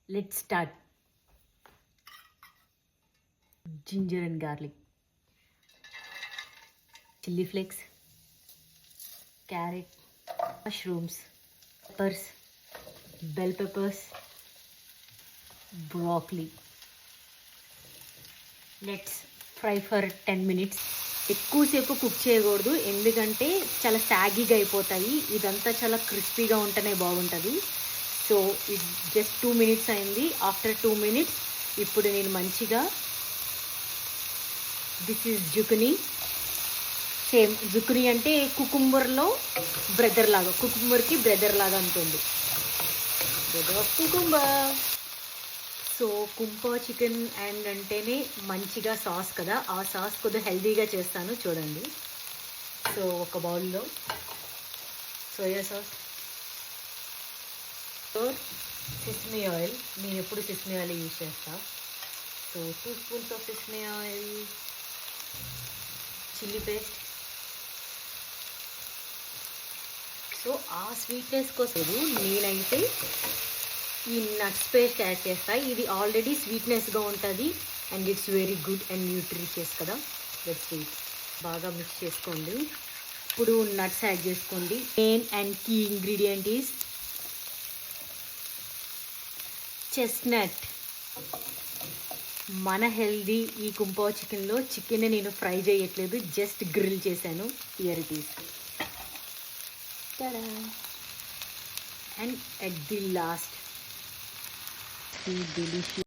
Let's start. Ginger and garlic, chili flakes, carrot, mushrooms, peppers, bell peppers, broccoli. Let's fry for 10 minutes. ఎక్కువసేపు cook చేయకూడదు, ఎందుకంటే చాలా సాగీగా అయిపోతాయి. ఇదంతా చాలా క్రిస్పీగా ఉంటేనే బాగుంటుంది. సో ఇది జస్ట్ 2 minutes అయింది. ఆఫ్టర్ 2 minutes ఇప్పుడు నేను మంచిగా this is zucchini. Same zucchini అంటే కుకుంబర్లో బ్రదర్ లాగా, కుకుంబర్కి బ్రదర్ లాగా ఉంటుంది. Brother of cucumber. So kung pao chicken and అంటేనే మంచిగా సాస్ కదా, ఆ సాస్ కొద్దిగా హెల్తీగా చేస్తాను చూడండి. సో ఒక బౌల్లో సోయా సాస్, సిస్మీ ఆయిల్, నేను ఎప్పుడు సిస్మీ ఆయిల్ యూజ్ చేస్తా. So 2 spoons of sesame oil, chilli paste. So ఆ స్వీట్నెస్ కోసం నేనైతే ఈ నట్స్ పేస్ట్ యాడ్ చేస్తా. ఇది ఆల్రెడీ స్వీట్నెస్గా ఉంటుంది and it's very good and nutritious కదా. That's it. బాగా మిక్స్ చేసుకోండి. ఇప్పుడు నట్స్ యాడ్ చేసుకోండి. Main and key ingredient is chestnut. మన హెల్దీ ఈ కుంపో చికెన్లో చికెన్ నేను ఫ్రై చేయట్లేదు, జస్ట్ గ్రిల్ చేశాను. Here it is. And at the last delicious